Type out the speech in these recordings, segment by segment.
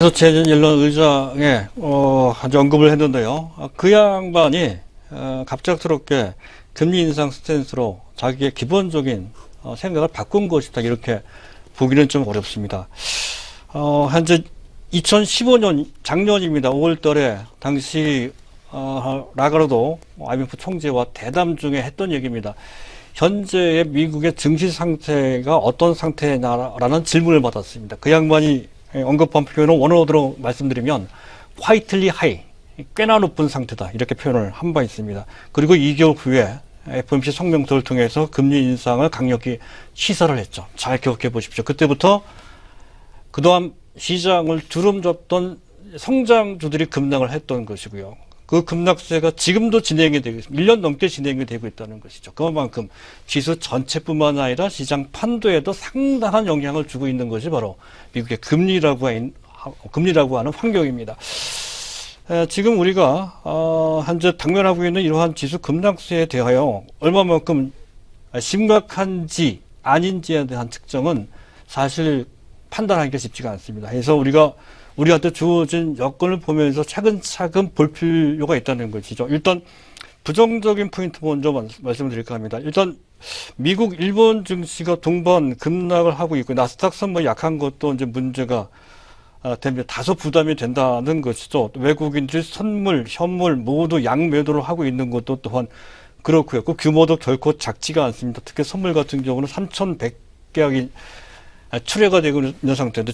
그래서 최진일론 의장에 아주 언급을 했는데요. 그 양반이 갑작스럽게 금리 인상 스탠스로 자기의 기본적인 생각을 바꾼 것이다, 이렇게 보기는 좀 어렵습니다. 현재 2015년 작년입니다. 5월달에 당시 라가르도 IMF 총재와 대담 중에 했던 얘기입니다. 현재의 미국의 증시 상태가 어떤 상태냐라는 질문을 받았습니다. 그 양반이 언급한 표현은 원어로 말씀드리면 화이틀리 하이, 꽤나 높은 상태다, 이렇게 표현을 한 바 있습니다. 그리고 2개월 후에 FOMC 성명서를 통해서 금리 인상을 강력히 시사를 했죠. 잘 기억해 보십시오. 그때부터 그동안 시장을 주름잡던 성장주들이 급락을 했던 것이고요. 그 급락세가 지금도 진행이 되고 있습니다. 1년 넘게 진행이 되고 있다는 것이죠. 그만큼 지수 전체뿐만 아니라 시장 판도에도 상당한 영향을 주고 있는 것이 바로 미국의 금리라고 하는 환경입니다. 지금 우리가 현재 당면하고 있는 이러한 지수 급락세에 대하여 얼마만큼 심각한지 아닌지에 대한 측정은 사실 판단하기가 쉽지가 않습니다. 그래서 우리한테 주어진 여건을 보면서 차근차근 볼 필요가 있다는 것이죠. 일단 부정적인 포인트 먼저 말씀을 드릴까 합니다. 일단 미국, 일본 증시가 동반 급락을 하고 있고 나스닥 선물 약한 것도 이제 문제가 됩니다. 다소 부담이 된다는 것이죠. 외국인들 선물, 현물 모두 양매도를 하고 있는 것도 또한 그렇고요. 그 규모도 결코 작지가 않습니다. 특히 선물 같은 경우는 3,100계약이 출회가 되고 있는 상태인데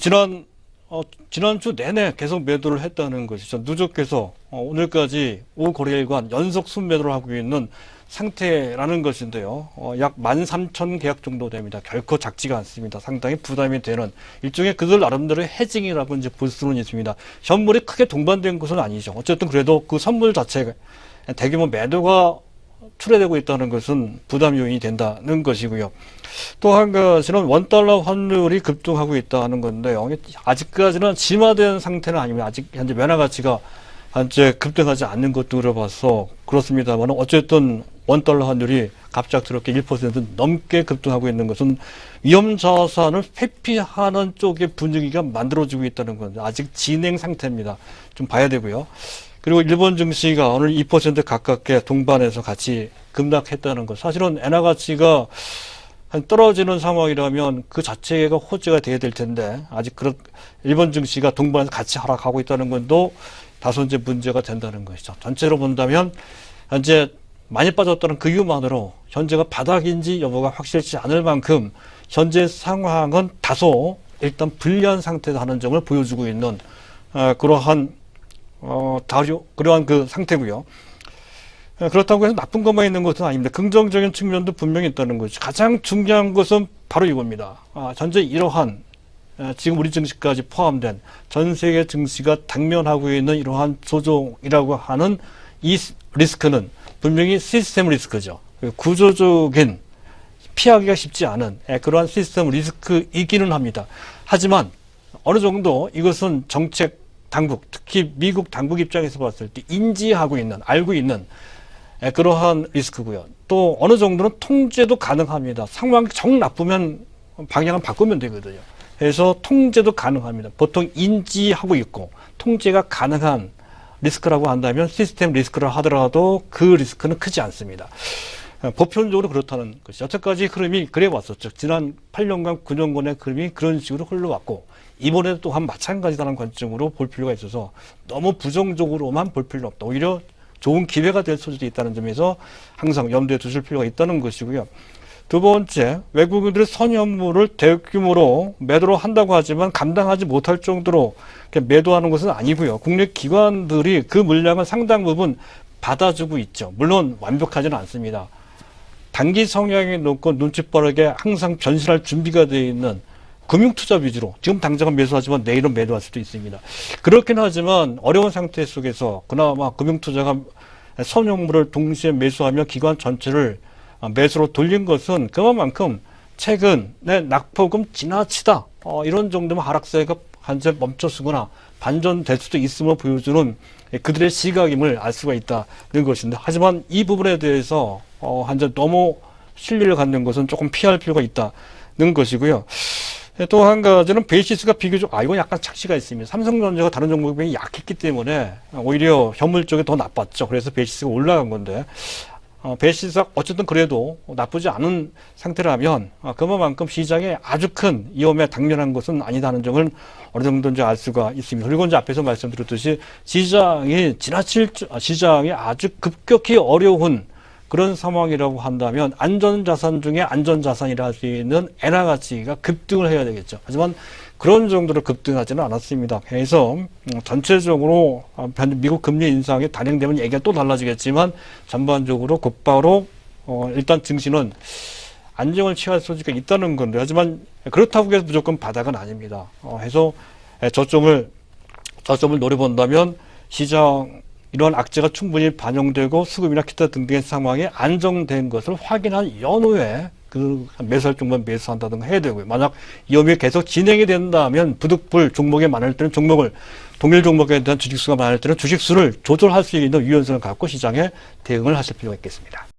지난주 내내 계속 매도를 했다는 것이죠. 누적해서 오늘까지 5거래일간 연속 순매도를 하고 있는 상태라는 것인데요. 약 13,000계약 정도 됩니다. 결코 작지가 않습니다. 상당히 부담이 되는 일종의 그들 나름대로의 해징이라고 이제 볼 수는 있습니다. 현물이 크게 동반된 것은 아니죠. 어쨌든 그래도 그 선물 자체가 대규모 매도가 출회되고 있다는 것은 부담 요인이 된다는 것이고요. 또 한 가지는 원달러 환율이 급등하고 있다는 건데요. 아직까지는 심화된 상태는 아닙니다. 아직 현재 면화 가치가 현재 급등하지 않는 것도 그래봐서 그렇습니다만 어쨌든 원달러 환율이 갑작스럽게 1% 넘게 급등하고 있는 것은 위험 자산을 회피하는 쪽의 분위기가 만들어지고 있다는 건 아직 진행 상태입니다. 좀 봐야 되고요. 그리고 일본 증시가 오늘 2% 가깝게 동반해서 같이 급락했다는 것. 사실은 엔화 가치가 떨어지는 상황이라면 그 자체가 호재가 돼야 될 텐데 아직 일본 증시가 동반해서 같이 하락하고 있다는 것도 다소 이제 문제가 된다는 것이죠. 전체로 본다면 현재 많이 빠졌다는 그 이유만으로 현재가 바닥인지 여부가 확실치 않을 만큼 현재 상황은 다소 일단 불리한 상태다 하는 점을 보여주고 있는 그러한 그 상태고요. 그렇다고 해서 나쁜 것만 있는 것은 아닙니다. 긍정적인 측면도 분명히 있다는 거죠. 가장 중요한 것은 바로 이겁니다. 현재 이러한 지금 우리 증시까지 포함된 전 세계 증시가 당면하고 있는 이러한 조정이라고 하는 이 리스크는 분명히 시스템 리스크죠. 구조적인 피하기가 쉽지 않은 그러한 시스템 리스크이기는 합니다. 하지만 어느 정도 이것은 정책 당국, 특히 미국 당국 입장에서 봤을 때 인지하고 있는, 알고 있는 그러한 리스크고요. 또 어느 정도는 통제도 가능합니다. 상황이 정 나쁘면 방향을 바꾸면 되거든요. 그래서 통제도 가능합니다. 보통 인지하고 있고 통제가 가능한 리스크라고 한다면 시스템 리스크를 하더라도 그 리스크는 크지 않습니다. 보편적으로 그렇다는 것이죠. 여태까지 흐름이 그래 왔었죠. 지난 8년간, 9년간의 흐름이 그런 식으로 흘러왔고 이번에도 또한 마찬가지다는 관점으로 볼 필요가 있어서 너무 부정적으로만 볼 필요는 없다. 오히려 좋은 기회가 될 수도 있다는 점에서 항상 염두에 두실 필요가 있다는 것이고요. 두 번째, 외국인들의 선현물을 대규모로 매도를 한다고 하지만 감당하지 못할 정도로 매도하는 것은 아니고요. 국내 기관들이 그 물량을 상당 부분 받아주고 있죠. 물론 완벽하지는 않습니다. 단기 성향이 높고 눈치 빠르게 항상 변신할 준비가 되어 있는 금융투자 위주로 지금 당장은 매수하지만 내일은 매도할 수도 있습니다. 그렇긴 하지만 어려운 상태 속에서 그나마 금융투자가 선용물을 동시에 매수하며 기관 전체를 매수로 돌린 것은 그만큼 최근에 낙폭은 지나치다. 이런 정도면 하락세가 현재 멈췄으거나 반전될 수도 있음을 보여주는 그들의 시각임을 알 수가 있다는 것인데 하지만 이 부분에 대해서 현재 너무 신뢰를 갖는 것은 조금 피할 필요가 있다는 것이고요. 또 한 가지는 베이시스가 비교적, 이건 약간 착시가 있습니다. 삼성전자가 다른 종목에 비해 약했기 때문에 오히려 현물 쪽이 더 나빴죠. 그래서 베이시스가 올라간 건데, 베이시스가 어쨌든 그래도 나쁘지 않은 상태라면, 그만큼 시장에 아주 큰 위험에 당면한 것은 아니다는 점을 어느 정도 이제 알 수가 있습니다. 그리고 이제 앞에서 말씀드렸듯이 시장이 아주 급격히 어려운 그런 상황이라고 한다면 안전자산 중에 안전자산이라 할 수 있는 엔화 가치가 급등을 해야 되겠죠. 하지만 그런 정도로 급등하지는 않았습니다. 그래서 전체적으로 미국 금리 인상이 단행되면 얘기가 또 달라지겠지만 전반적으로 곧바로 일단 증시는 안정을 취할 소지가 있다는 건데, 하지만 그렇다고 해서 무조건 바닥은 아닙니다. 해서 저점을 노려본다면 시장 이러한 악재가 충분히 반영되고 수급이나 기타 등등의 상황이 안정된 것을 확인한 연후에 그 매수할 종목은 매수한다든가 해야 되고요. 만약 위험이 계속 진행이 된다면 부득불 종목이 많을 때는 동일 종목에 대한 주식수가 많을 때는 주식수를 조절할 수 있는 유연성을 갖고 시장에 대응을 하실 필요가 있겠습니다.